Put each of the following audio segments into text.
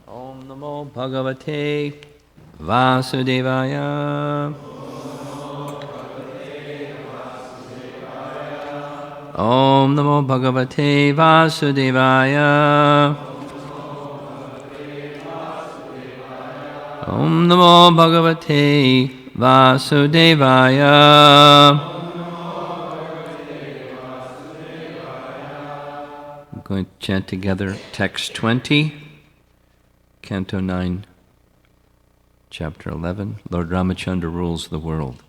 Om Namo Bhagavate Vasudevaya. Om Namo Bhagavate Vasudevaya. Om Namo Bhagavate Vasudevaya. I'm going to chant together text 20, Canto 9, Chapter 11. Lord Ramacandra rules the world.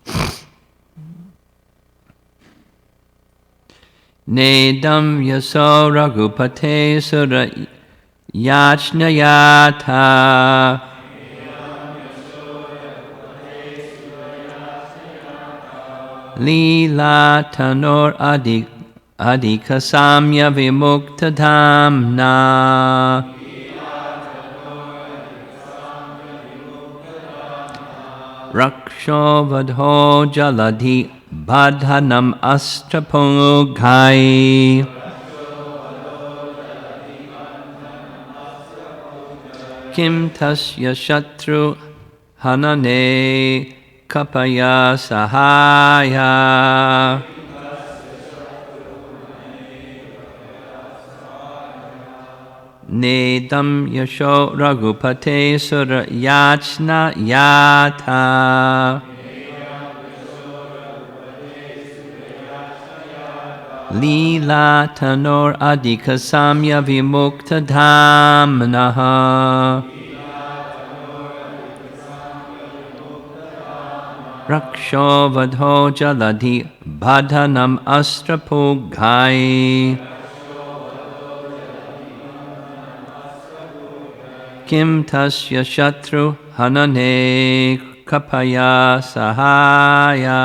Nedam yaso raghupate sura yachnayata Lila tanor adika samya vimukta dhamna Raksho vadho jaladi badhanam astrapungai Kim tasya shatru hanane kapaya sahaya Nedam yasho raghupate sura yachna yata Lila tanor adika samya vimukta dhamnaha Raksho vadho jaladi badhanam astrapugai Kim tasya shatru hanane kapaya sahaya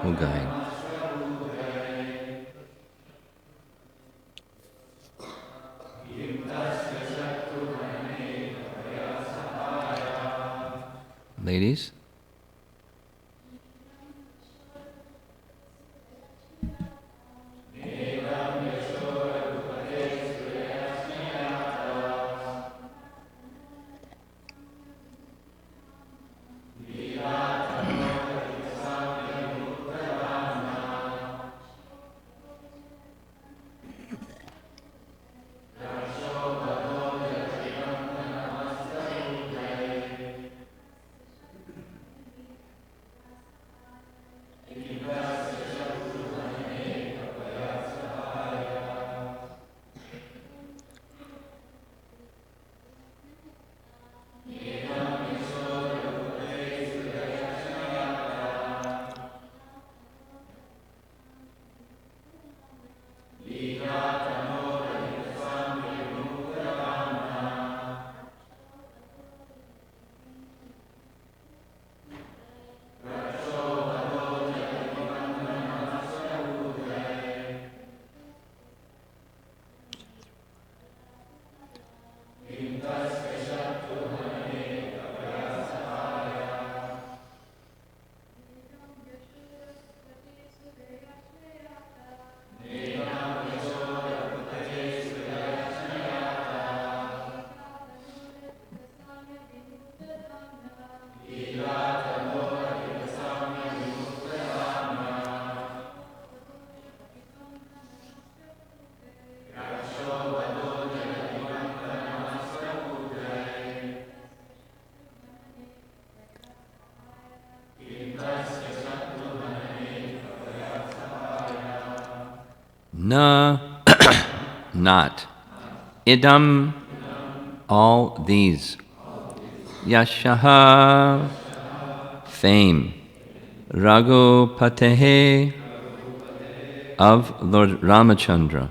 Ugai. Ladies? Na, not. Idam, all these. Yashaha, fame. Raghupatehe, of Lord Ramacandra.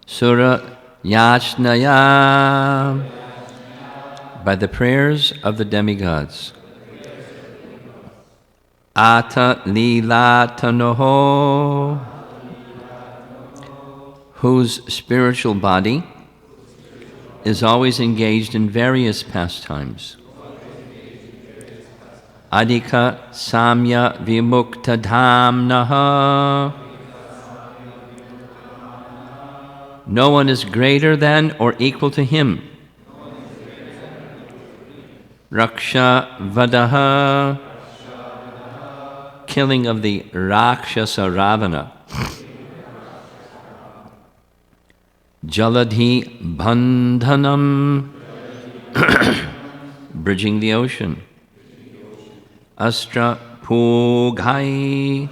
Sura Yashnaya, by the prayers of the demigods. Ata Lila Tanoho, whose spiritual body is always engaged in various pastimes. Adhika Samya Vimukta Dhamnaha, no one is greater than or equal to him. Raksha Vadaha, killing of the Rakshasa Ravana. Jaladhi Bandhanam, bridging the ocean. Astra Pughai,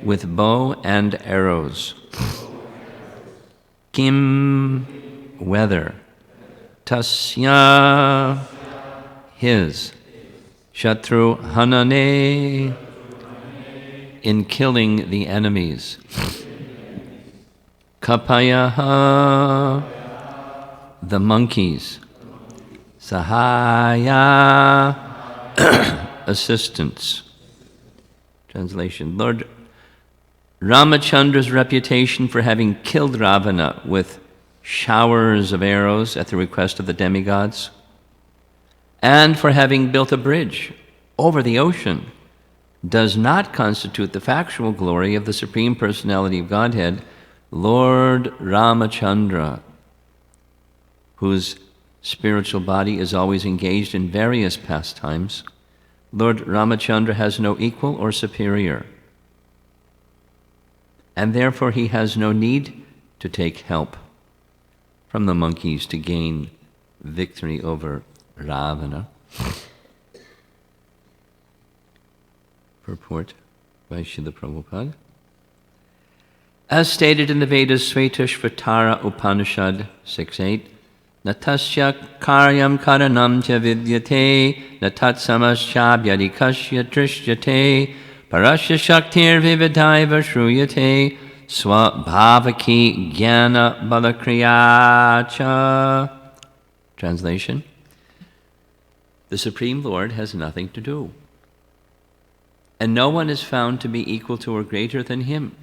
with bow and arrows. Kim, whether. Tasya, his. Shatru Hanane, in killing the enemies. Kapayaha, the monkeys. Sahaya, assistance. Translation. Lord Ramachandra's reputation for having killed Ravana with showers of arrows at the request of the demigods, and for having built a bridge over the ocean, does not constitute the factual glory of the Supreme Personality of Godhead, Lord Ramachandra, whose spiritual body is always engaged in various pastimes. Lord Ramachandra has no equal or superior, and therefore he has no need to take help from the monkeys to gain victory over Ravana. Purport by Srila Prabhupada. As stated in the Vedas, Svetashvatara Upanishad 6.8, Natasya karyam karanam cha vidyate, natat samashabhyadikashya trishyate, parasya shaktir vividaiva shruyate, swabhavaki jnana balakriyacha. Translation. The Supreme Lord has nothing to do, and no one is found to be equal to or greater than him.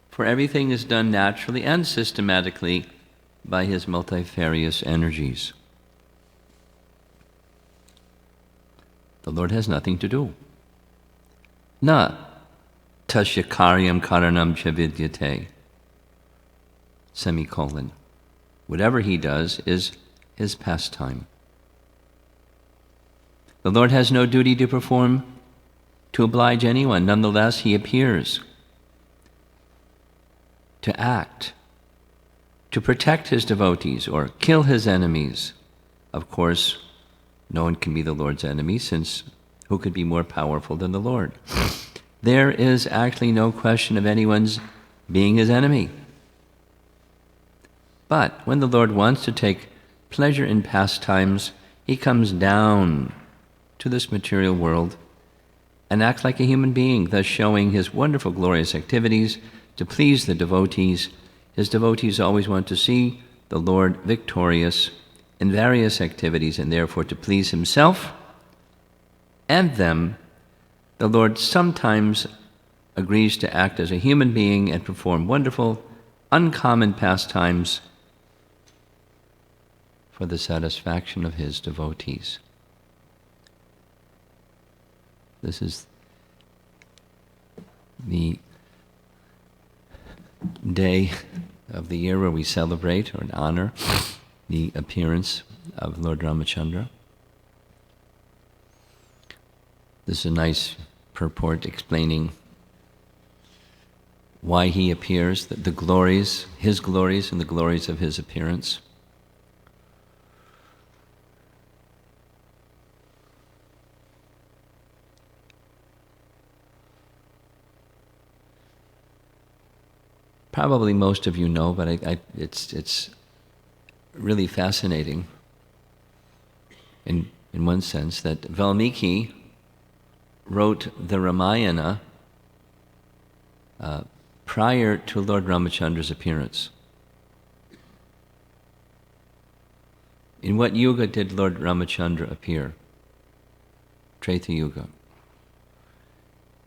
For everything is done naturally and systematically by his multifarious energies. The Lord has nothing to do. Na tasya karyam karanam cha vidyate. Semicolon. Whatever he does is his pastime. The Lord has no duty to perform to oblige anyone. Nonetheless, he appears to act, to protect his devotees or kill his enemies. Of course, no one can be the Lord's enemy, since who could be more powerful than the Lord? There is actually no question of anyone's being his enemy. But when the Lord wants to take pleasure in pastimes, he comes down to this material world and acts like a human being, thus showing his wonderful, glorious activities to please the devotees. His devotees always want to see the Lord victorious in various activities, and therefore to please himself and them, the Lord sometimes agrees to act as a human being and perform wonderful, uncommon pastimes for the satisfaction of his devotees. This is the day of the year where we celebrate or honor the appearance of Lord Ramachandra. This is a nice purport explaining why he appears, the glories, his glories and the glories of his appearance. probably most of you know, but it's really fascinating in one sense that Valmiki wrote the Ramayana prior to Lord Ramachandra's appearance. In what yuga did Lord Ramachandra appear? Treta Yuga.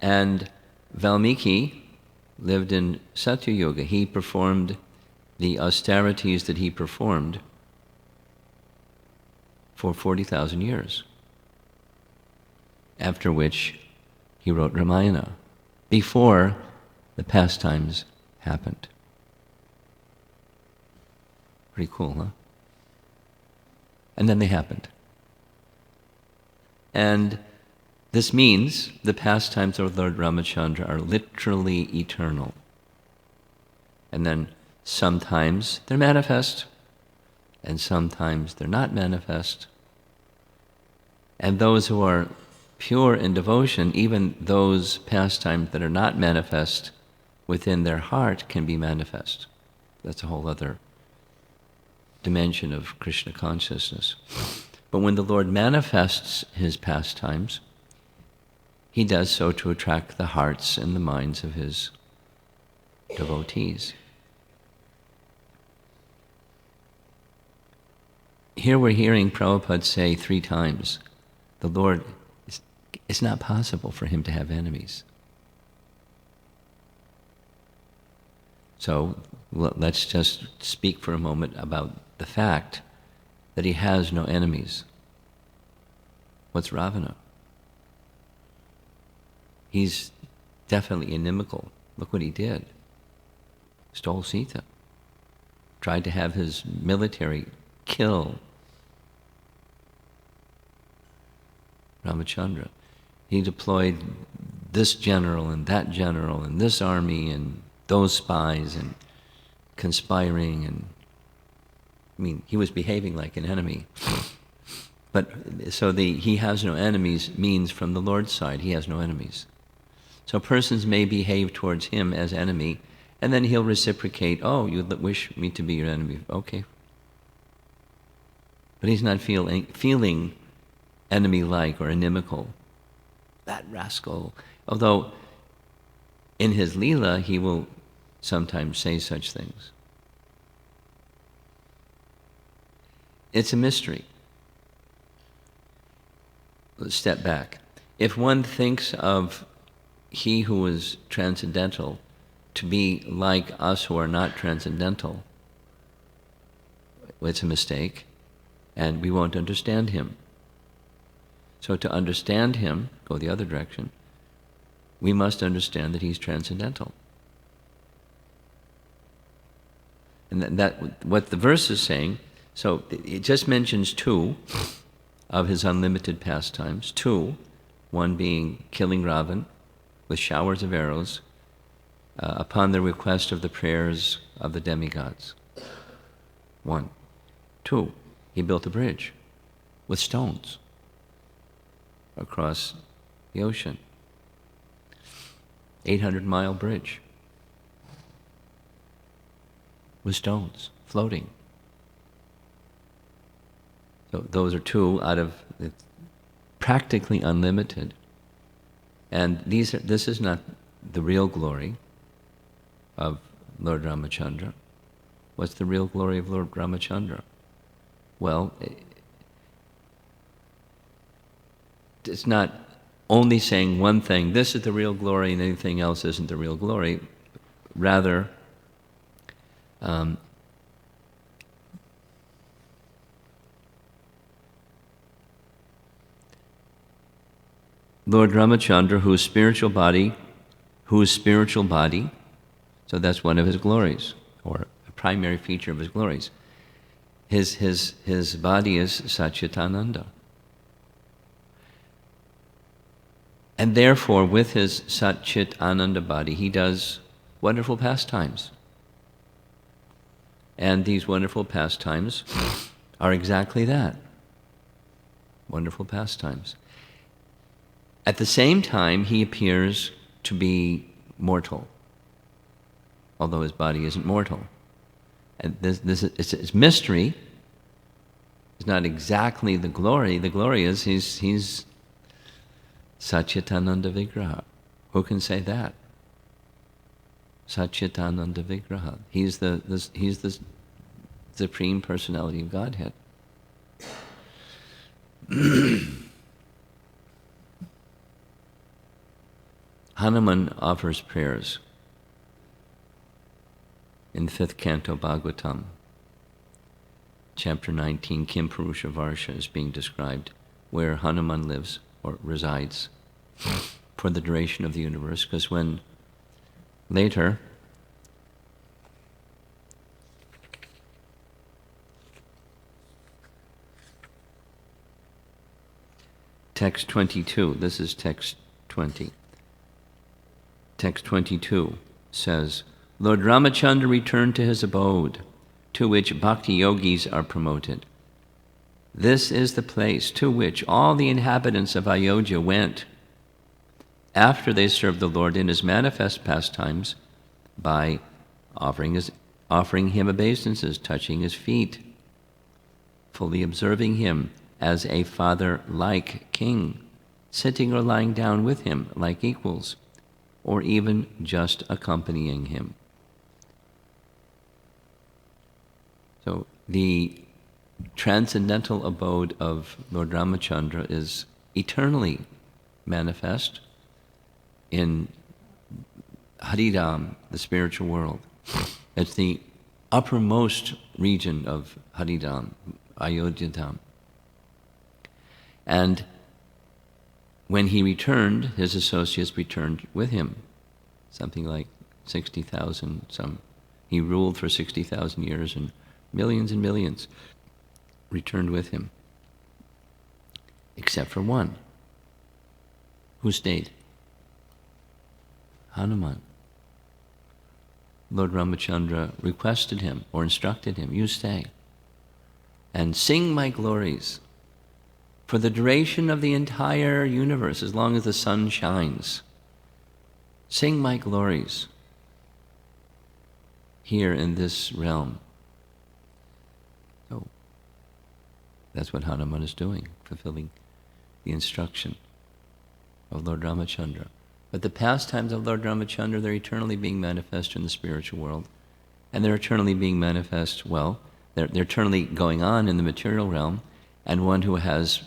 And Valmiki lived in Satya Yuga. He performed the austerities that he performed for 40,000 years, after which he wrote Ramayana, before the pastimes happened. Pretty cool, huh? And then they happened. And this means the pastimes of Lord Ramachandra are literally eternal. And then sometimes they're manifest, and sometimes they're not manifest. And those who are pure in devotion, even those pastimes that are not manifest within their heart can be manifest. That's a whole other dimension of Krishna consciousness. But when the Lord manifests his pastimes, he does so to attract the hearts and the minds of his devotees. Here we're hearing Prabhupada say 3 times, the Lord, it's not possible for him to have enemies. So let's just speak for a moment about the fact that he has no enemies. What's Ravana? He's definitely inimical. Look what he did. Stole Sita. Tried to have his military kill Ramachandra. He deployed this general and that general and this army and those spies and conspiring, and I mean, he was behaving like an enemy. But so he has no enemies means from the Lord's side, he has no enemies. So persons may behave towards him as enemy, and then he'll reciprocate, oh, you wish me to be your enemy. Okay. But he's not feeling enemy-like or inimical. That rascal. Although in his Leela, he will sometimes say such things. It's a mystery. Let's step back. If one thinks of he who is transcendental to be like us who are not transcendental, it's a mistake, and we won't understand him. So to understand him, go the other direction, we must understand that he's transcendental. And that what the verse is saying, so it just mentions 2 of his unlimited pastimes. 2, one being killing Ravan with showers of arrows upon the request of the prayers of the demigods. 1. 2, he built a bridge with stones across the ocean. 800-mile bridge with stones floating. So those are 2 out of practically unlimited. And this is not the real glory of Lord Ramachandra. What's the real glory of Lord Ramachandra? Well, it's not only saying one thing, this is the real glory and anything else isn't the real glory. Rather, Lord Ramachandra, whose spiritual body, so that's one of his glories, or a primary feature of his glories. His body is Satchitananda. And therefore, with his Satchit Ananda body, he does wonderful pastimes. And these wonderful pastimes are exactly that. Wonderful pastimes. At the same time, he appears to be mortal. although his body isn't mortal. And it's mystery. It's not exactly the glory. The glory is he's Satchitananda Vigraha. Who can say that? Satchitananda Vigraha. He's the Supreme Personality of Godhead. Hanuman offers prayers in the 5th canto Bhagavatam, chapter 19, Kim Purusha Varsha is being described, where Hanuman lives or resides for the duration of the universe, because when later text 22, this is text 20. Text 22 says, Lord Ramacandra returned to his abode, to which bhakti yogis are promoted. This is the place to which all the inhabitants of Ayodhya went after they served the Lord in his manifest pastimes by offering him obeisances, touching his feet, fully observing him as a father-like king, sitting or lying down with him like equals, or even just accompanying him. So the transcendental abode of Lord Ramacandra is eternally manifest in Haridham, the spiritual world. It's the uppermost region of Haridham, Ayodhya Dham. And when he returned, his associates returned with him, something like 60,000 some. He ruled for 60,000 years and millions returned with him, except for one. Who stayed? Hanuman. Lord Ramacandra requested him or instructed him, you stay and sing my glories for the duration of the entire universe, as long as the sun shines. Sing my glories here in this realm. So that's what Hanuman is doing, fulfilling the instruction of Lord Ramacandra. But the pastimes of Lord Ramacandra, they're eternally being manifest in the spiritual world. And they're eternally being manifest, well, they're eternally going on in the material realm, and one who has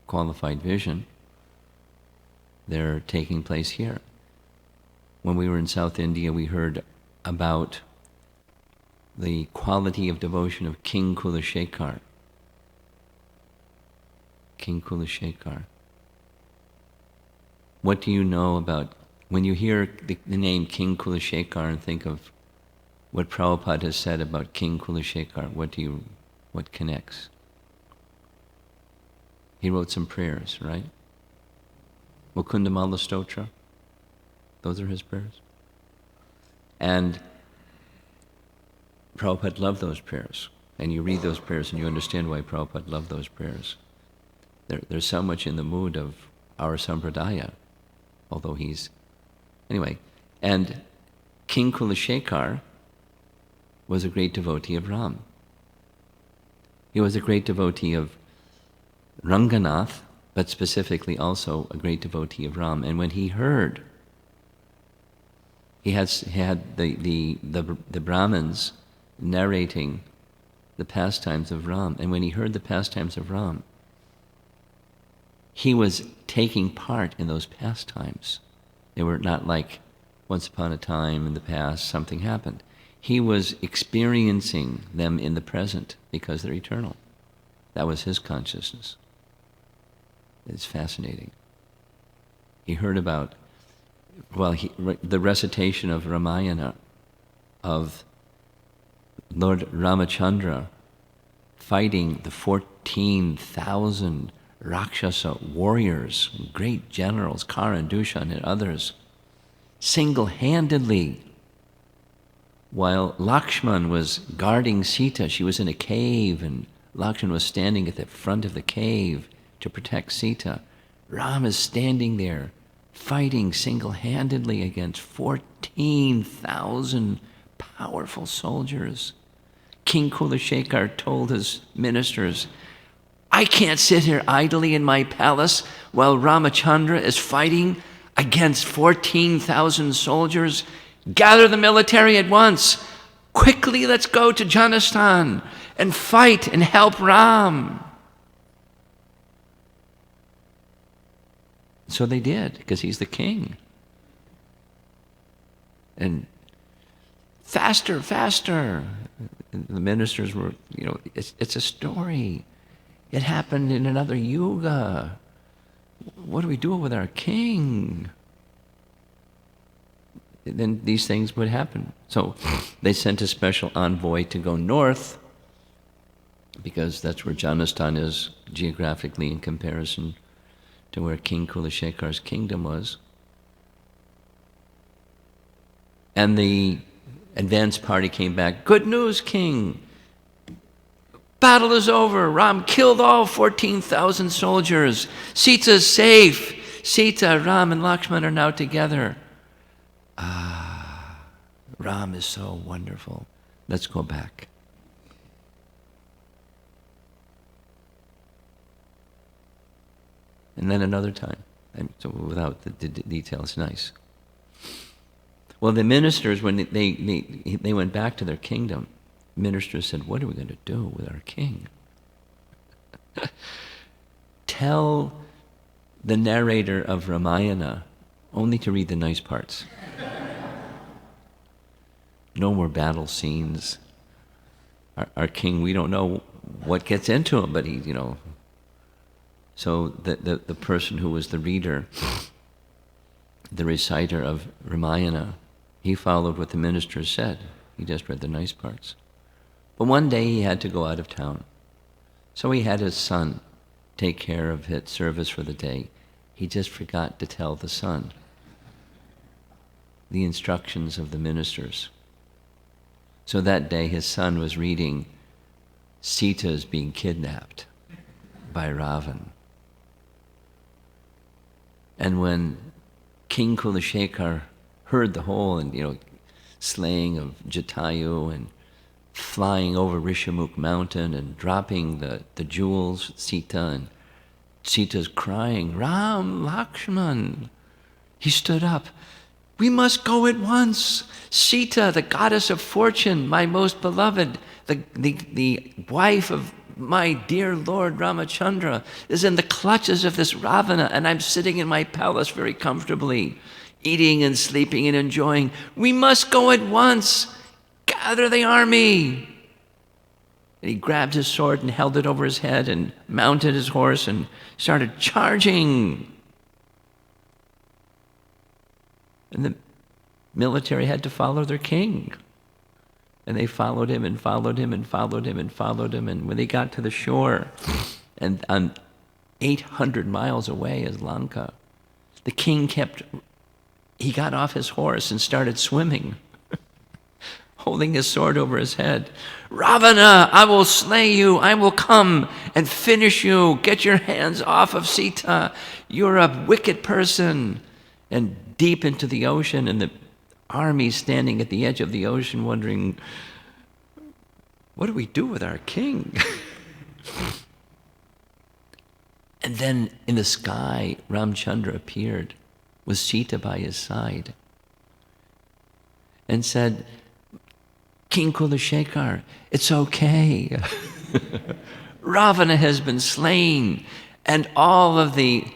qualified vision, they're taking place here. When we were in South India, we heard about the quality of devotion of King Kulashekara. King Kulashekara. What do you know about, when you hear the name King Kulashekara and think of what Prabhupada has said about King Kulashekara, what connects? He wrote some prayers, right? Mukundamala Stotra, those are his prayers. And Prabhupada loved those prayers. And you read those prayers and you understand why Prabhupada loved those prayers. There's so much in the mood of our sampradaya, although he's... Anyway, and King Kulashekara was a great devotee of Ram. He was a great devotee of Ranganath, but specifically also a great devotee of Ram. And when he heard, he had the Brahmins narrating the pastimes of Ram, and when he heard the pastimes of Ram, he was taking part in those pastimes. They were not like once upon a time in the past something happened. He was experiencing them in the present because they're eternal. That was his consciousness. It's fascinating. He heard about, the recitation of Ramayana, of Lord Ramacandra fighting the 14,000 Rakshasa warriors, great generals, Kara and Dushan and others, single-handedly, while Lakshman was guarding Sita. She was in a cave, and Lakshman was standing at the front of the cave to protect Sita. Ram is standing there fighting single-handedly against 14,000 powerful soldiers. King Kulashekara told his ministers, I can't sit here idly in my palace while Ramacandra is fighting against 14,000 soldiers. Gather the military at once. Quickly, let's go to Janastan and fight and help Ram. So they did, because he's the king. And faster, faster. The ministers were, it's a story. It happened in another yuga. What do we do with our king? Then these things would happen. So they sent a special envoy to go north, because that's where Janastan is geographically in comparison to where King Kulashekara's kingdom was. And the advance party came back. Good news, king. Battle is over. Ram killed all 14,000 soldiers. Sita's safe. Sita, Ram, and Lakshman are now together. Ram is so wonderful. Let's go back. And then another time. So without the details, nice. Well, the ministers, when they went back to their kingdom, ministers said, what are we going to do with our king? Tell the narrator of Ramayana only to read the nice parts. No more battle scenes. Our king, we don't know what gets into him, but he, So the person who was the reader, the reciter of Ramayana, he followed what the ministers said. He just read the nice parts. But one day he had to go out of town. So he had his son take care of his service for the day. He just forgot to tell the son the instructions of the ministers. So that day his son was reading Sita is being kidnapped by Ravan. And when King Kulashekara heard the whole, and slaying of Jatayu and flying over Rishamukh mountain and dropping the jewels, Sita, and Sita's crying, Ram, Lakshman. He stood up. We must go at once. Sita, the goddess of fortune, my most beloved, the wife of my dear Lord Ramacandra, is in the clutches of this Ravana, and I'm sitting in my palace very comfortably, eating and sleeping and enjoying. We must go at once. Gather the army. And he grabbed his sword and held it over his head and mounted his horse and started charging. And the military had to follow their king. And they followed him and followed him and followed him and followed him. And when they got to the shore, and 800 miles away is Lanka, the king he got off his horse and started swimming, holding his sword over his head. Ravana, I will slay you. I will come and finish you. Get your hands off of Sita. You're a wicked person. And deep into the ocean, and the army standing at the edge of the ocean wondering, what do we do with our king? And then in the sky, Ramchandra appeared with Sita by his side and said, King Kulashekara, it's okay. Ravana has been slain, and all of the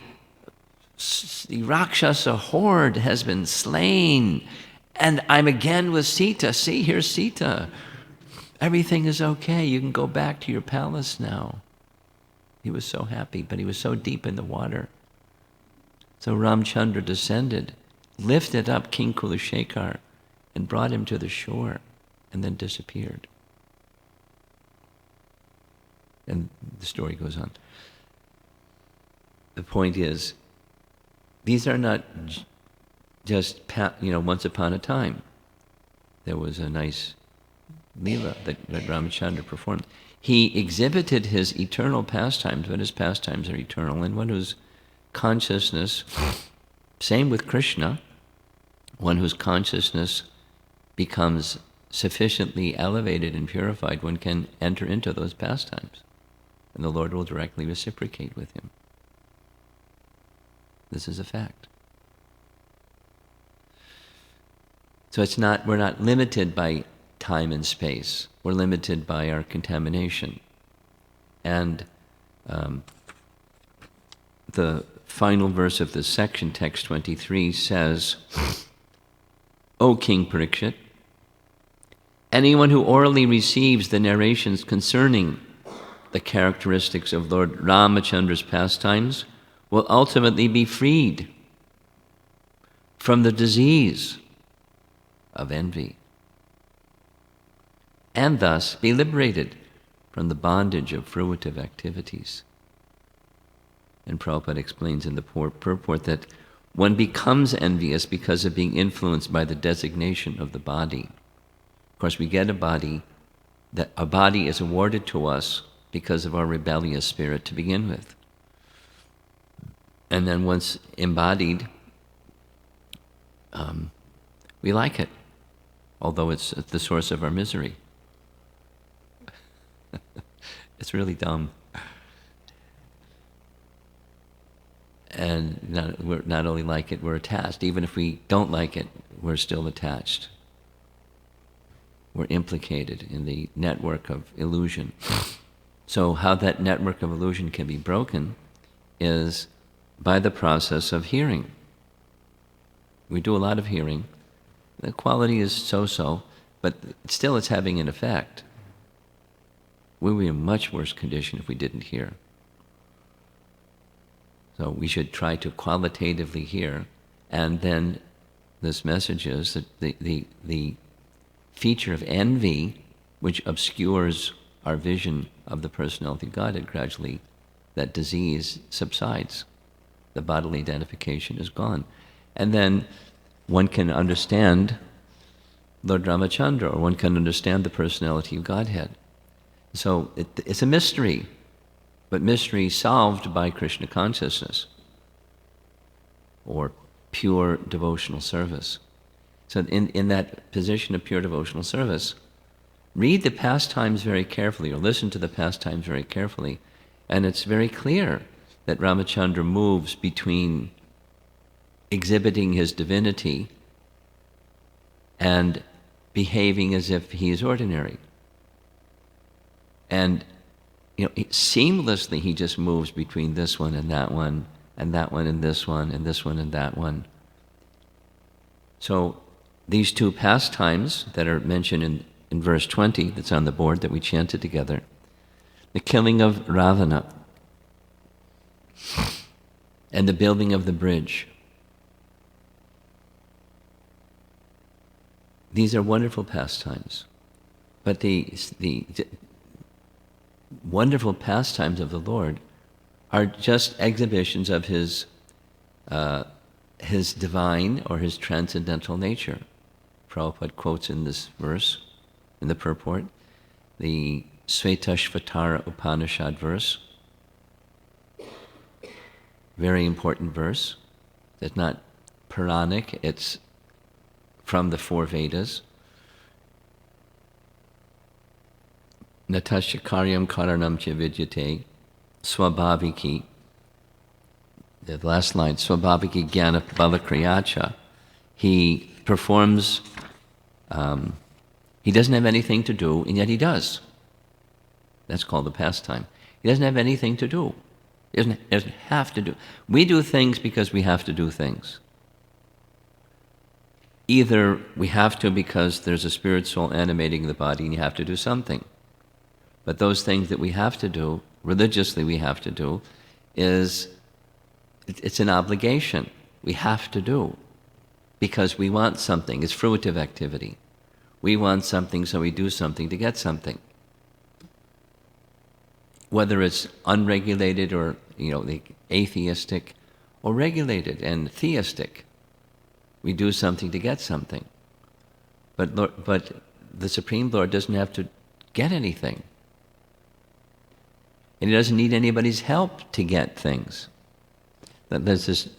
Rakshasa horde has been slain, and I'm again with Sita. See, here's Sita. Everything is okay. You can go back to your palace now. He was so happy, but he was so deep in the water. So Ramchandra descended, lifted up King Kulashekara, and brought him to the shore, and then disappeared. And the story goes on. The point is, these are not just, once upon a time. There was a nice Leela that Ramachandra performed. He exhibited his eternal pastimes, but his pastimes are eternal. And one whose consciousness Same with Krishna, one whose consciousness becomes sufficiently elevated and purified, one can enter into those pastimes, and the Lord will directly reciprocate with him. This is a fact. So we're not limited by time and space. We're limited by our contamination. And the final verse of this section, text 23, says, O King Parikshit, anyone who orally receives the narrations concerning the characteristics of Lord Ramachandra's pastimes will ultimately be freed from the disease of envy, and thus be liberated from the bondage of fruitive activities. And Prabhupada explains in the purport that one becomes envious because of being influenced by the designation of the body. Of course, we get a body is awarded to us because of our rebellious spirit to begin with. And then once embodied, we like it, although it's the source of our misery. It's really dumb. And we're not only like it, we're attached. Even if we don't like it, we're still attached. We're implicated in the network of illusion. So how that network of illusion can be broken is by the process of hearing. We do a lot of hearing. The quality is so-so, but still it's having an effect. We would be in a much worse condition if we didn't hear. So we should try to qualitatively hear, and then this message is that the feature of envy, which obscures our vision of the personality of Godhead, gradually that disease subsides. The bodily identification is gone. And then one can understand Lord Ramachandra, or one can understand the personality of Godhead. So it's a mystery, but mystery solved by Krishna consciousness, or pure devotional service. So in that position of pure devotional service, read the pastimes very carefully, or listen to the pastimes very carefully, and it's very clear that Ramachandra moves between exhibiting his divinity and behaving as if he is ordinary. And seamlessly he just moves between this one and that one, and that one and this one, and this one and that one. So these two pastimes that are mentioned in verse 20, that's on the board that we chanted together, the killing of Ravana and the building of the bridge. These are wonderful pastimes, but the wonderful pastimes of the Lord are just exhibitions of his divine or his transcendental nature. Prabhupada quotes in this verse, in the purport, the Svetashvatara Upanishad verse. Very important verse. It's not Puranic, it's from the four Vedas. Natasya karyam karanam cha vidyate swabhaviki. The last line, swabhaviki jnana balakriyacha. He performs, he doesn't have anything to do, and yet he does. That's called the pastime. He doesn't have anything to do. He doesn't have to do. We do things because we have to do things. Either we have to because there's a spirit soul animating the body and you have to do something. But those things that we have to do, religiously we have to do, it's an obligation. We have to do because we want something. It's fruitive activity. We want something, so we do something to get something. Whether it's unregulated or, the atheistic, or regulated and theistic, we do something to get something. But the Supreme Lord doesn't have to get anything. And he doesn't need anybody's help to get things. There's this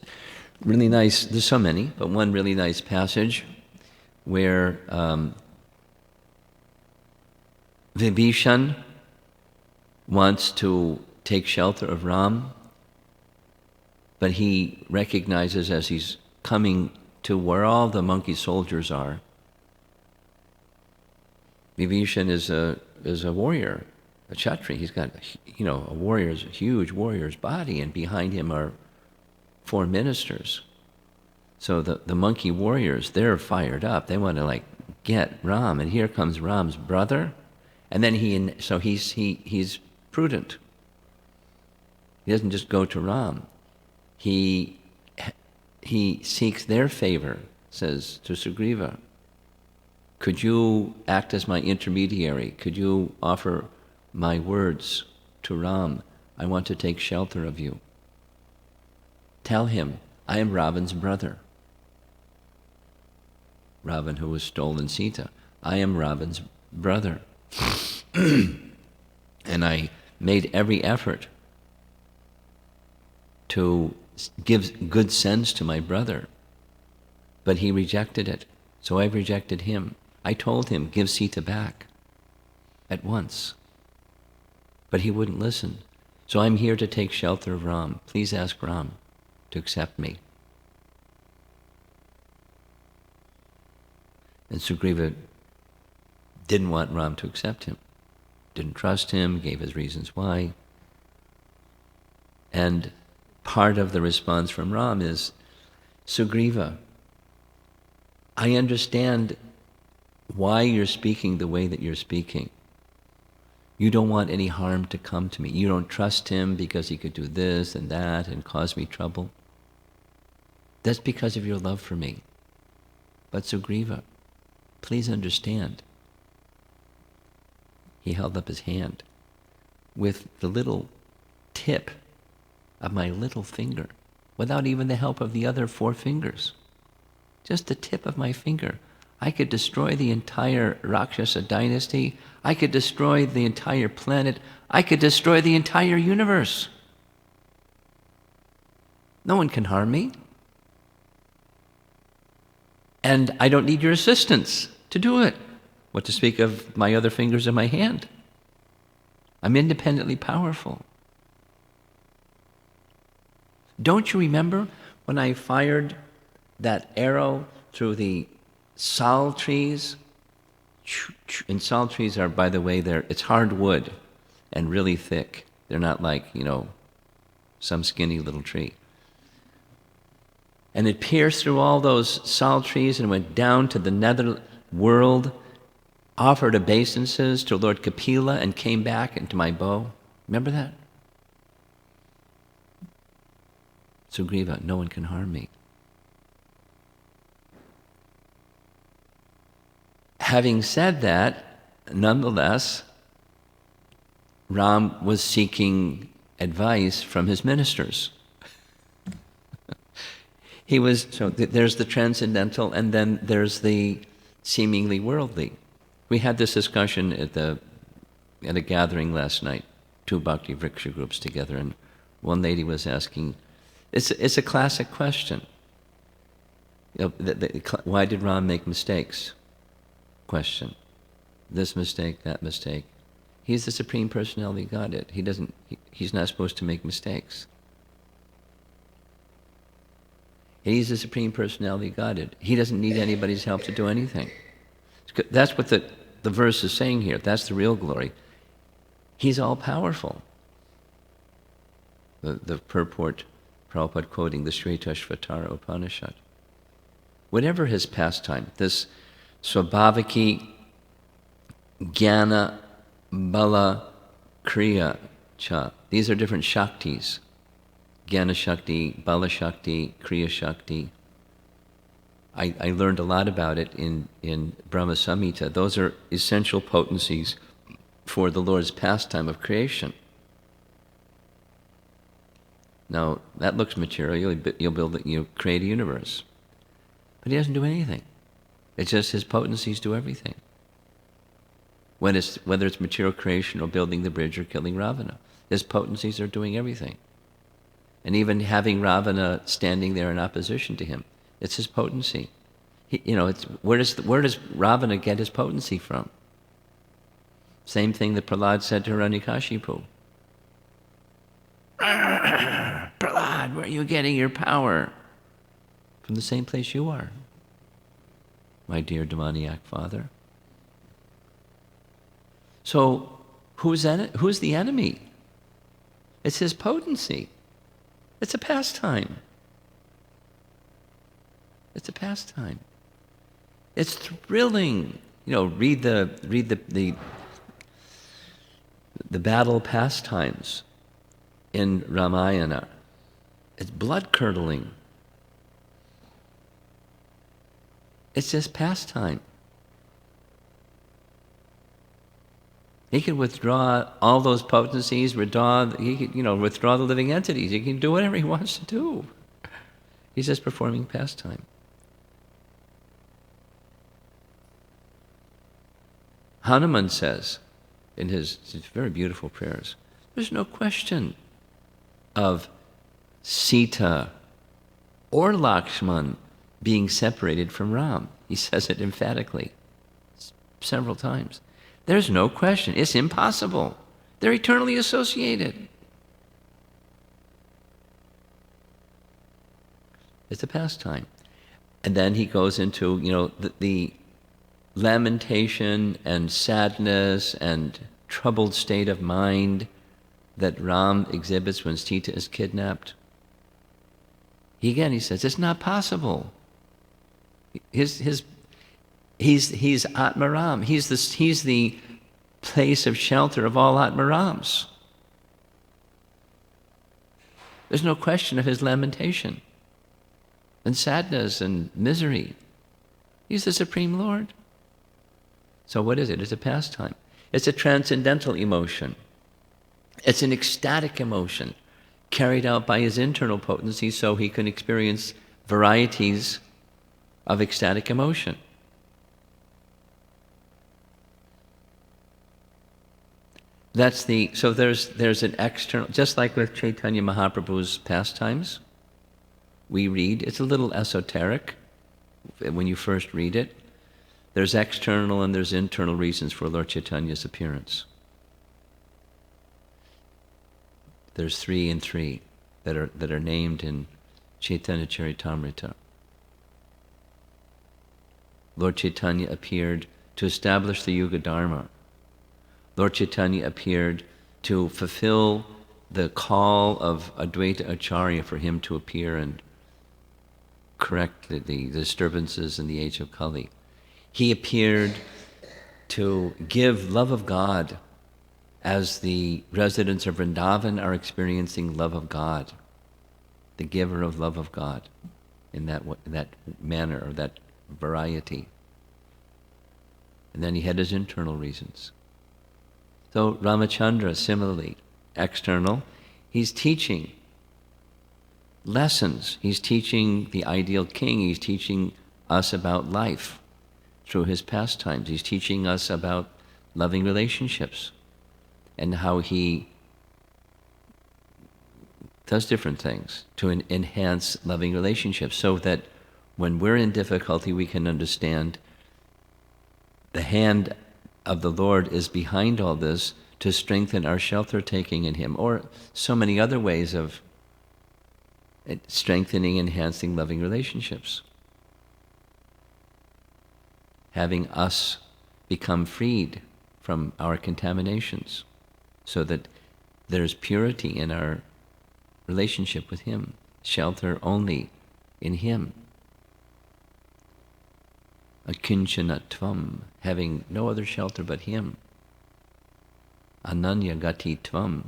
really nice, there's so many, but one really nice passage where Vibhishan wants to take shelter of Ram, but he recognizes as he's coming to where all the monkey soldiers are, Vibhishan is a warrior, a Kshatri. He's got, a huge warrior's body, and behind him are 4 ministers. So the monkey warriors, they're fired up. They want to get Ram, and here comes Ram's brother, and then he's prudent. He doesn't just go to Ram. He seeks their favor, says to Sugriva, could you act as my intermediary? Could you offer my words to Ram? I want to take shelter of you. Tell him, I am Ravan's brother. Ravan, who has stolen Sita. I am Ravan's brother. And I made every effort to give good sense to my brother, but he rejected it. So I've rejected him. I told him, give Sita back at once, but he wouldn't listen. So I'm here to take shelter of Ram. Please ask Ram to accept me. And Sugriva didn't want Ram to accept him, didn't trust him, gave his reasons why. And part of the response from Ram is, Sugriva, I understand why you're speaking the way that you're speaking. You don't want any harm to come to me. You don't trust him because he could do this and that and cause me trouble. That's because of your love for me. But Sugriva, please understand. He held up his hand with the little tip of my little finger, without even the help of the other 4 fingers. Just the tip of my finger. I could destroy the entire Rakshasa dynasty. I could destroy the entire planet. I could destroy the entire universe. No one can harm me. And I don't need your assistance to do it. What to speak of my other fingers in my hand? I'm independently powerful. Don't you remember when I fired that arrow through the sal trees? And sal trees are, by the way, it's hard wood and really thick. They're not like, some skinny little tree. And it pierced through all those sal trees and went down to the nether world, offered obeisances to Lord Kapila, and came back into my bow. Remember that? Sugriva, no one can harm me. Having said that, nonetheless, Ram was seeking advice from his ministers. There's the transcendental, and then there's the seemingly worldly. We had this discussion at a gathering last night, 2 Bhakti Vriksha groups together, and one lady was asking, it's a classic question. Why did Ram make mistakes? Question. This mistake, that mistake. He's the Supreme Personality of Godhead. He's not supposed to make mistakes. He's the Supreme Personality of Godhead. He doesn't need anybody's help to do anything. That's what the verse is saying here. That's the real glory. He's all-powerful. The purport, Prabhupada quoting the Shvetashvatara Upanishad. Whatever his pastime, this Swabhavaki Jnana Bala Kriya Cha, these are different Shaktis. Jnana Shakti, Bala Shakti, Kriya Shakti. I learned a lot about it in Brahma Samhita. Those are essential potencies for the Lord's pastime of creation. Now, that looks material. You'll create a universe. But he doesn't do anything. It's just his potencies do everything. Whether it's material creation or building the bridge or killing Ravana, his potencies are doing everything. And even having Ravana standing there in opposition to him, it's his potency. Where does Ravana get his potency from? Same thing that Prahlad said to Hiranyakashipu. Prahlad, where are you getting your power? From the same place you are, my dear demoniac father. So, who's the enemy? It's his potency. It's a pastime. It's a pastime. It's thrilling. Read the battle pastimes in Ramayana. It's blood-curdling. It's just pastime. He can withdraw all those potencies, withdraw the living entities. He can do whatever he wants to do. He's just performing pastime. Hanuman says in his very beautiful prayers, there's no question of Sita or Lakshman being separated from Ram. He says it emphatically several times. There's no question. It's impossible. They're eternally associated. It's a pastime. And then he goes into, the lamentation and sadness and troubled state of mind that Ram exhibits when Sita is kidnapped. He says, it's not possible. He's Atmaram. He's the place of shelter of all Atmarams. There's no question of his lamentation and sadness and misery. He's the Supreme Lord. So what is it? It's a pastime. It's a transcendental emotion. It's an ecstatic emotion carried out by his internal potency so he can experience varieties of ecstatic emotion. So there's an external, just like with Chaitanya Mahaprabhu's pastimes, we read, it's a little esoteric when you first read it. There's external and there's internal reasons for Lord Chaitanya's appearance. There's 3 and 3 that are named in Chaitanya Charitamrita. Lord Chaitanya appeared to establish the Yuga Dharma. Lord Chaitanya appeared to fulfill the call of Advaita Acharya for him to appear and correct the disturbances in the age of Kali. He appeared to give love of God as the residents of Vrindavan are experiencing love of God, the giver of love of God in that manner or that variety. And then he had his internal reasons. So Ramacandra, similarly, external, he's teaching lessons. He's teaching the ideal king. He's teaching us about life through his pastimes. He's teaching us about loving relationships and how he does different things to enhance loving relationships so that when we're in difficulty, we can understand the hand of the Lord is behind all this to strengthen our shelter-taking in him, or so many other ways of strengthening, enhancing loving relationships. Having us become freed from our contaminations so that there's purity in our relationship with him, shelter only in him. Akinchana-tvam, having no other shelter but him. Ananya gati-tvam.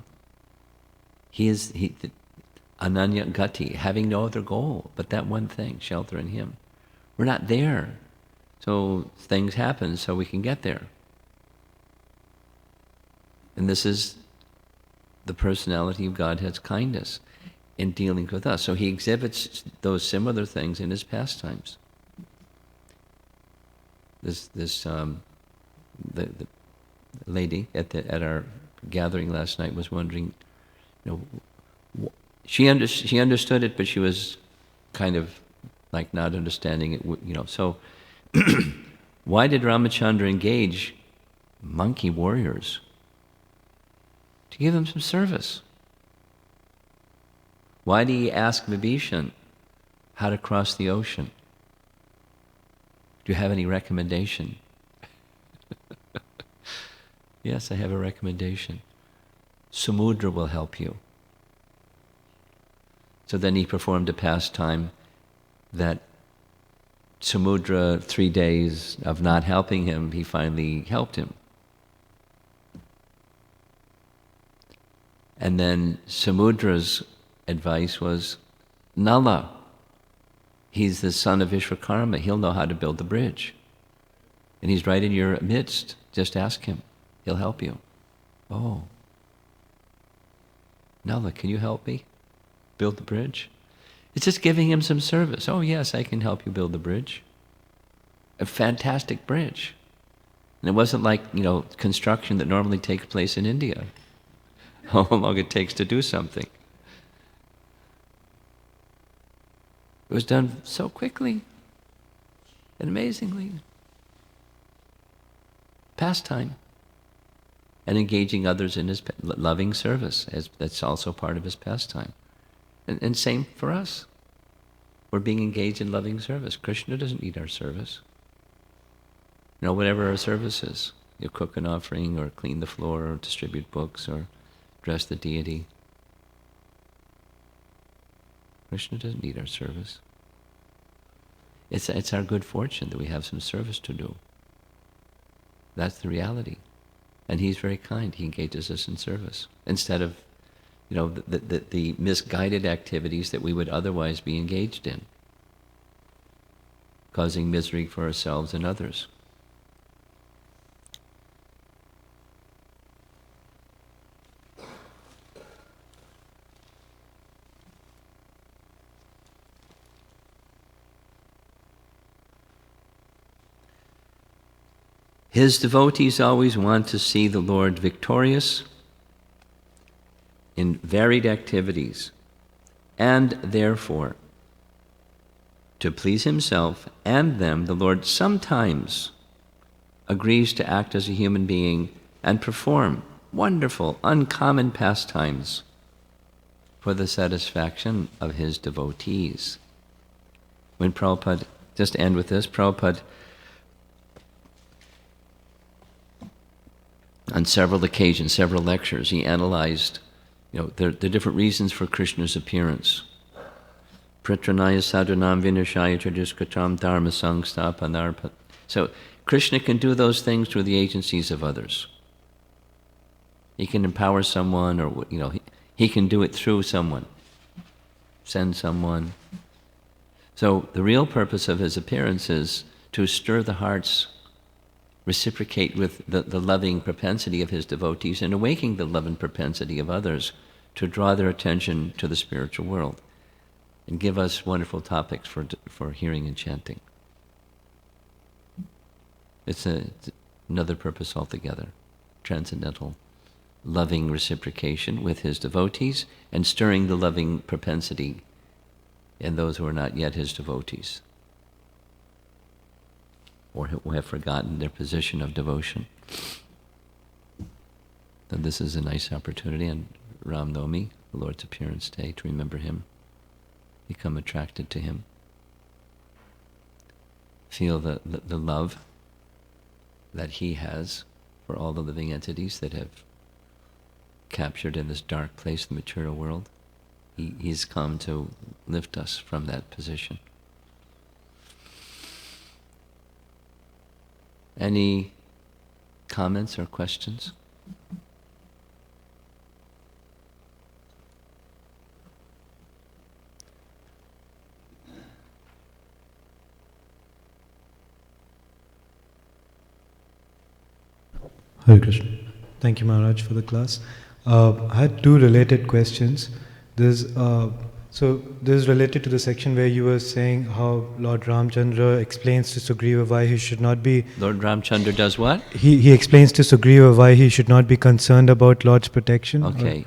Ananya gati, having no other goal but that one thing, shelter in him. We're not there. So things happen so we can get there. And this is the personality of Godhead's kindness in dealing with us. So he exhibits those similar things in his pastimes. The lady at our gathering last night was wondering, She understood it, but she was kind of like not understanding it, So why did Ramacandra engage monkey warriors? To give them some service. Why did he ask Vibhishan how to cross the ocean? Do you have any recommendation? Yes, I have a recommendation. Samudra will help you. So then he performed a pastime that Samudra, 3 days of not helping him, he finally helped him. And then Samudra's advice was, Nala, he's the son of Vishwakarma, he'll know how to build the bridge. And he's right in your midst, just ask him, he'll help you. Oh, Nala, can you help me build the bridge? It's just giving him some service. Oh yes, I can help you build the bridge. A fantastic bridge. And it wasn't like, construction that normally takes place in India. How long it takes to do something. It was done so quickly and amazingly. Pastime. And engaging others in his loving service. That's also part of his pastime. And same for us. We're being engaged in loving service. Krishna doesn't need our service. Whatever our service is. You cook an offering, or clean the floor, or distribute books, or dress the deity. Krishna doesn't need our service. It's our good fortune that we have some service to do. That's the reality. And he's very kind. He engages us in service. Instead of the misguided activities that we would otherwise be engaged in, causing misery for ourselves and others. His devotees always want to see the Lord victorious in varied activities, and therefore, to please himself and them, the Lord sometimes agrees to act as a human being and perform wonderful, uncommon pastimes for the satisfaction of his devotees. When Prabhupada, just to end with this, Prabhupada, on several occasions, several lectures, he analyzed the different reasons for Krishna's appearance. Pritranaya sadhunam vinashaya chaduskatam dharma sangstapanarpa. So Krishna can do those things through the agencies of others. He can empower someone, or he can do it through someone, send someone. So the real purpose of his appearance is to stir the hearts, reciprocate with the loving propensity of his devotees, and awaken the loving propensity of others to draw their attention to the spiritual world and give us wonderful topics for hearing and chanting. It's another purpose altogether. Transcendental, loving reciprocation with his devotees and stirring the loving propensity in those who are not yet his devotees, or who have forgotten their position of devotion. Then this is a nice opportunity on Ram Navami, the Lord's appearance day, to remember him, become attracted to him, feel the love that he has for all the living entities that have captured in this dark place, the material world. He's come to lift us from that position. Any comments or questions? Hare Krishna. Thank you, Maharaj, for the class. I had two related questions. This is related to the section where you were saying how Lord Ramacandra explains to Sugriva why he should not be... Lord Ramacandra does what? He explains to Sugriva why he should not be concerned about Lord's protection. Okay.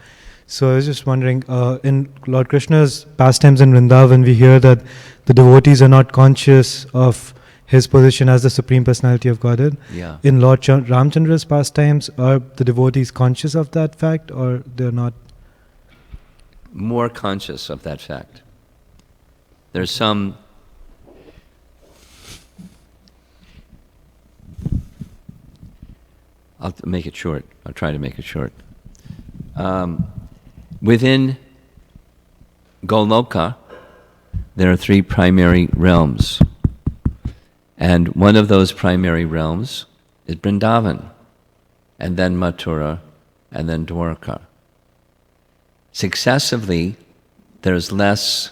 So I was just wondering, in Lord Krishna's pastimes in Vrindavan, we hear that the devotees are not conscious of his position as the Supreme Personality of Godhead. Yeah. In Lord Ramachandra's pastimes, are the devotees conscious of that fact, or they're not? More conscious of that fact. There's some I'll make it short. I'll try to make it short. Within Goloka, there are 3 primary realms. And one of those primary realms is Vrindavan, and then Mathura, and then Dwarka. Successively, there's less,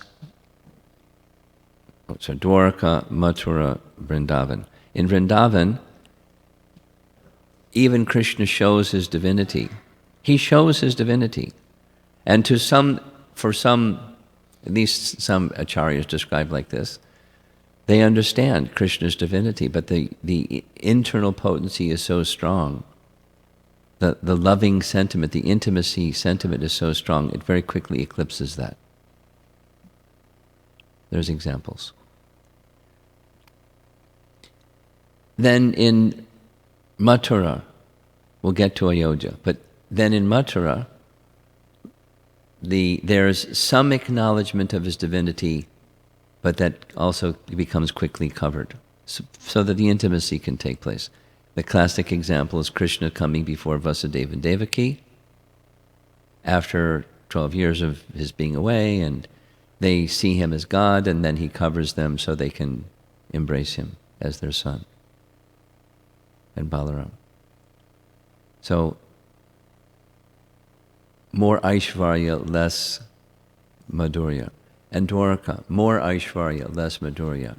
so Dwarka, Mathura, Vrindavan. In Vrindavan, even Krishna shows his divinity. He shows his divinity. And to some, for some, at least some acharyas describe like this, they understand Krishna's divinity, but the internal potency is so strong. The loving sentiment, the intimacy sentiment is so strong, it very quickly eclipses that. There's examples. Then in Mathura, we'll get to Ayodhya, but then in Mathura, there's some acknowledgement of his divinity, but that also becomes quickly covered, so that the intimacy can take place. The classic example is Krishna coming before Vasudeva and Devaki after 12 years of his being away, and they see him as God, and then he covers them so they can embrace him as their son, and Balaram. So, more Aishvarya, less Madhurya. And Dwarka, more Aishvarya, less Madhurya.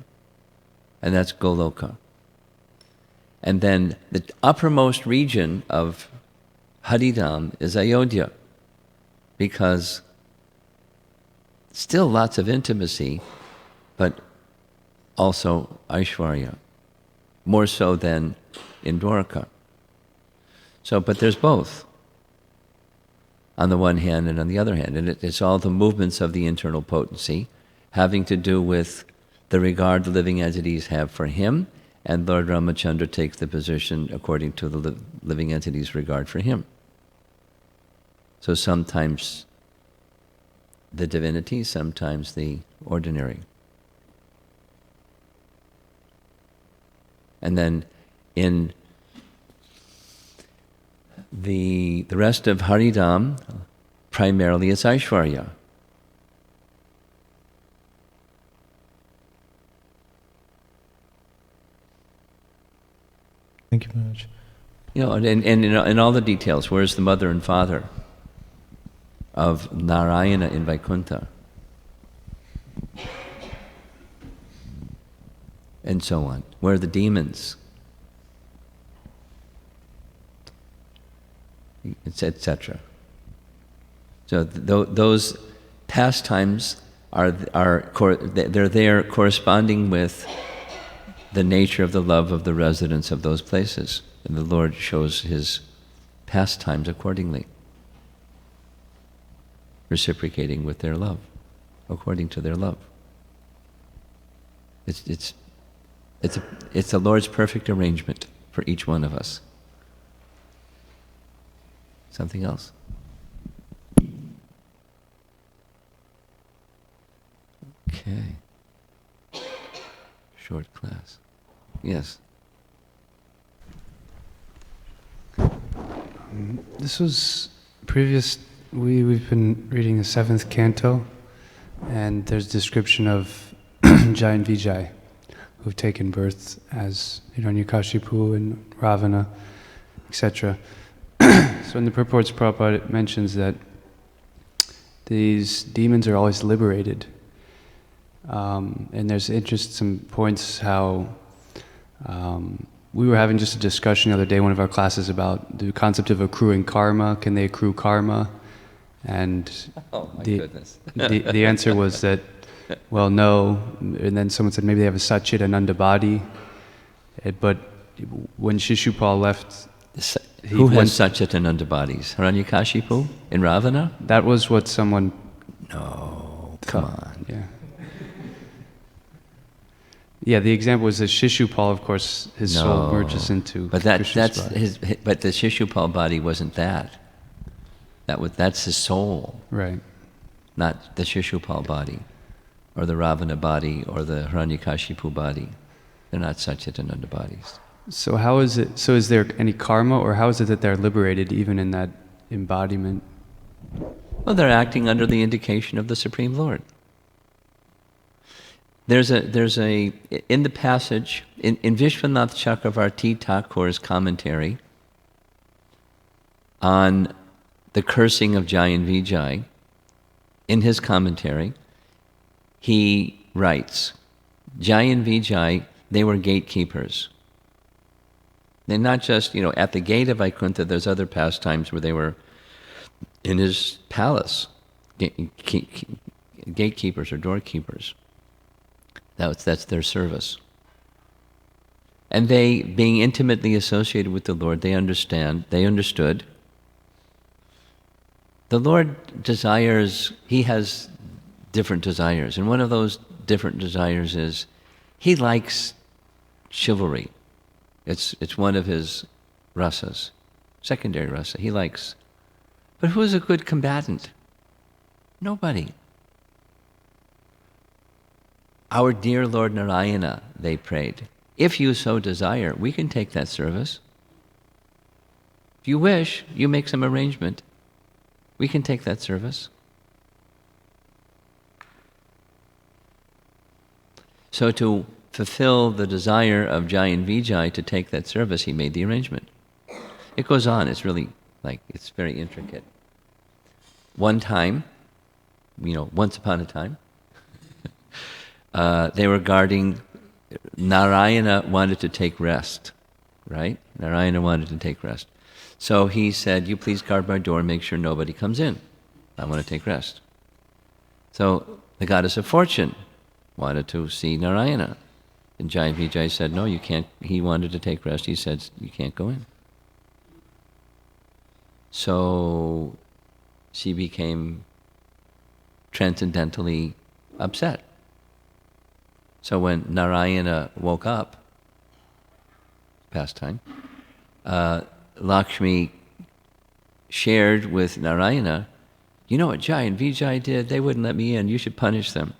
And that's Goloka. And then the uppermost region of Haridham is Ayodhya, because still lots of intimacy, but also Aishvarya, more so than in Dwarka. So, but there's both, on the one hand and on the other hand. And it's all the movements of the internal potency having to do with the regard the living entities have for him, and Lord Ramacandra takes the position according to the living entities' regard for him. So sometimes the divinity, sometimes the ordinary. And then in the rest of Haridham, primarily it's Aishvarya. Thank you very much. You know, and in all the details, where's the mother and father of Narayana in Vaikuntha? And so on. Where are the demons? Etc. So those pastimes they're there corresponding with the nature of the love of the residents of those places, and the Lord shows his pastimes accordingly, reciprocating with their love, according to their love. It's the Lord's perfect arrangement for each one of us. Something else? Okay. Short class. Yes. This was previous. We've been reading the 7th canto, and there's description of Jai and Vijay, who've taken birth as Hiranyakashipu and Ravana, etc. So in the purports, Prabhupada, it mentions that these demons are always liberated. And there's some points how we were having just a discussion the other day in one of our classes about the concept of accruing karma. Can they accrue karma? And goodness. the answer was that, well, no. And then someone said maybe they have a Satchit Ananda body. But when Shishupal left... Who has Satchitananda bodies? Hiranyakashipu in Ravana? That was what someone... No, come on. Yeah. Yeah, the example was that Shishupal, of course, his soul merges into Krishna's body. But the Shishupal body wasn't that. That's his soul. Right. Not the Shishupal body, or the Ravana body, or the Hiranyakashipu body. They're not Satchitananda bodies. So how is it? So is there any karma, or how is it that they're liberated even in that embodiment? Well, they're acting under the indication of the Supreme Lord. There's a in the passage in Vishwanath Chakravarti Thakur's commentary on the cursing of Jai and Vijay. In his commentary, he writes, Jai and Vijay, they were gatekeepers. They're not just, at the gate of Vaikuntha, there's other pastimes where they were in his palace, gatekeepers or doorkeepers. That's their service. And they, being intimately associated with the Lord, they understood. The Lord desires, he has different desires. And one of those different desires is, he likes chivalry. It's one of his rasas, secondary rasa. He likes. But who's a good combatant? Nobody. Our dear Lord Narayana, they prayed, if you so desire, we can take that service. If you wish, you make some arrangement. We can take that service. So to fulfill the desire of Jai and Vijay to take that service, he made the arrangement. It goes on, it's really it's very intricate. One time, once upon a time, they were guarding, Narayana wanted to take rest, right? Narayana wanted to take rest. So he said, you please guard my door, make sure nobody comes in. I want to take rest. So the goddess of fortune wanted to see Narayana. And Jai Vijay said, no, you can't. He wanted to take rest. He said, you can't go in. So she became transcendentally upset. So when Narayana woke up, pastime, Lakshmi shared with Narayana, you know what Jai and Vijay did? They wouldn't let me in. You should punish them.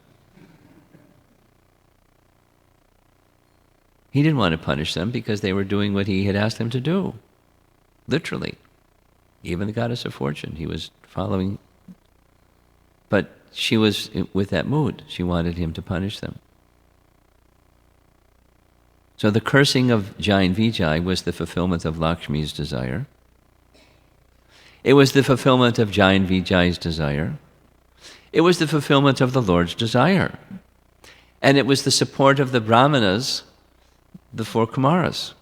He didn't want to punish them because they were doing what he had asked them to do. Literally. Even the goddess of fortune, he was following. But she was with that mood. She wanted him to punish them. So the cursing of Jai and Vijay was the fulfillment of Lakshmi's desire. It was the fulfillment of Jai and Vijay's desire. It was the fulfillment of the Lord's desire. And it was the support of the Brahmanas, the four Kumaras.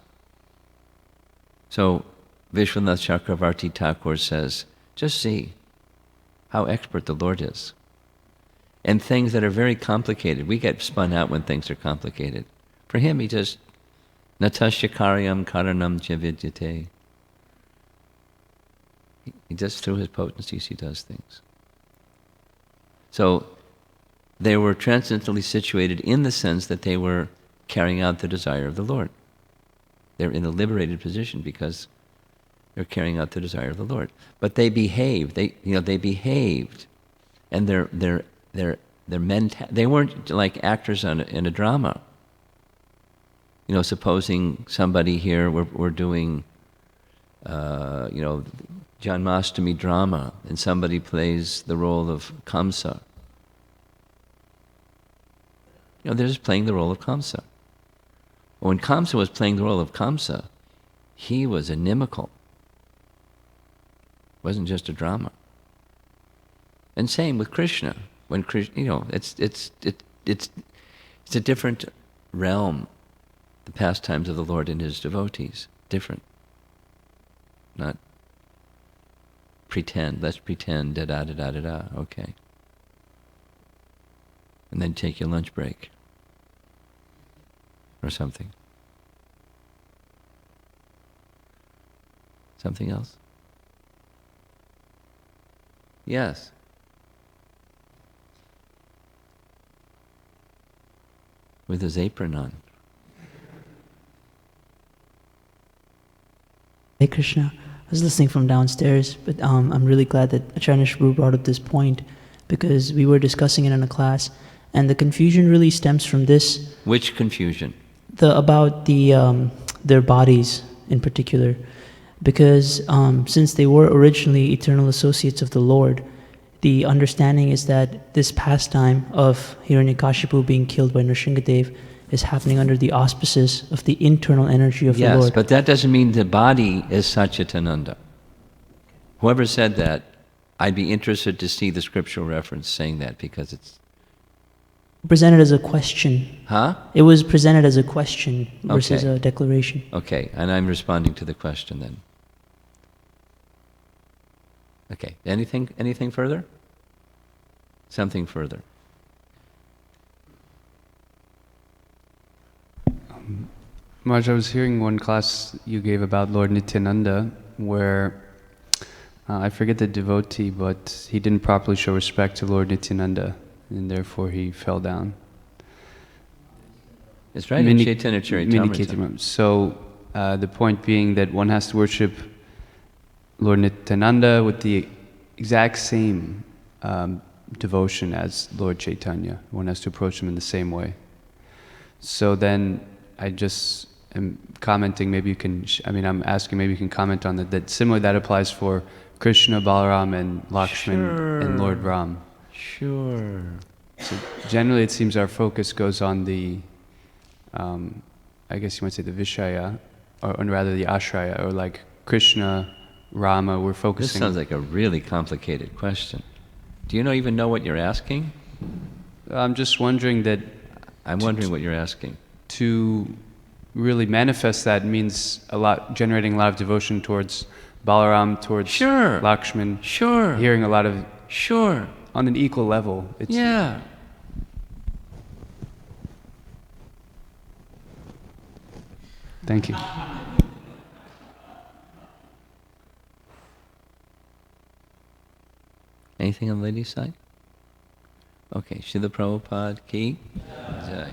So Vishwanath Chakravarti Thakur says, just see how expert the Lord is. And things that are very complicated, we get spun out when things are complicated. For him, he just, natasya karyam karanam javidyate. He just, through his potencies, he does things. So they were transcendentally situated in the sense that they were carrying out the desire of the Lord. They're in a liberated position because they're carrying out the desire of the Lord. But they behaved. They behaved, and they weren't like actors in a drama. Supposing somebody here we're doing, Janmashtami drama, and somebody plays the role of Kamsa. They're just playing the role of Kamsa. When Kamsa was playing the role of Kamsa, he was inimical. It wasn't just a drama. And same with Krishna. When Krishna, it's a different realm. The pastimes of the Lord and his devotees, different. Not pretend. Let's pretend. Da da da da da da. Okay. And then take your lunch break. Or something. Something else? Yes. With his apron on. Hey Krishna, I was listening from downstairs, but I'm really glad that Acharya Prabhu brought up this point, because we were discussing it in a class, and the confusion really stems from this. Which confusion? About their bodies in particular, because since they were originally eternal associates of the Lord, the understanding is that this pastime of Hiranyakashipu being killed by Nrsingadev is happening under the auspices of the internal energy of the Lord. Yes, but that doesn't mean the body is Satchitananda. Whoever said that, I'd be interested to see the scriptural reference saying that, because it's... Presented as a question. Huh? It was presented as a question versus Okay. a declaration. Okay, and I'm responding to the question then. Okay, anything further? Something further. Maharaj, I was hearing one class you gave about Lord Nityananda, where I forget the devotee, but he didn't properly show respect to Lord Nityananda, and therefore he fell down. It's right in Chaitanya Charitamrita. So the point being that one has to worship Lord Nityananda with the exact same devotion as Lord Chaitanya. One has to approach him in the same way. So then I just am commenting, maybe you can, I'm asking, maybe you can comment on that similarly that applies for Krishna, Balaram, and Lakshman, and Lord Ram. Sure. So generally it seems our focus goes on the, I guess you might say the Vishaya, or rather the Ashraya, or like Krishna, Rama, we're focusing... This sounds like a really complicated question. Do you even know what you're asking? I'm just wondering that... I'm wondering what you're asking. To really manifest that means generating a lot of devotion towards Balaram, towards Lakshman. Sure. Hearing a lot of... Sure. On an equal level. Yeah. Thank you. Anything on the ladies' side? Okay, Srila Prabhupada ki jai.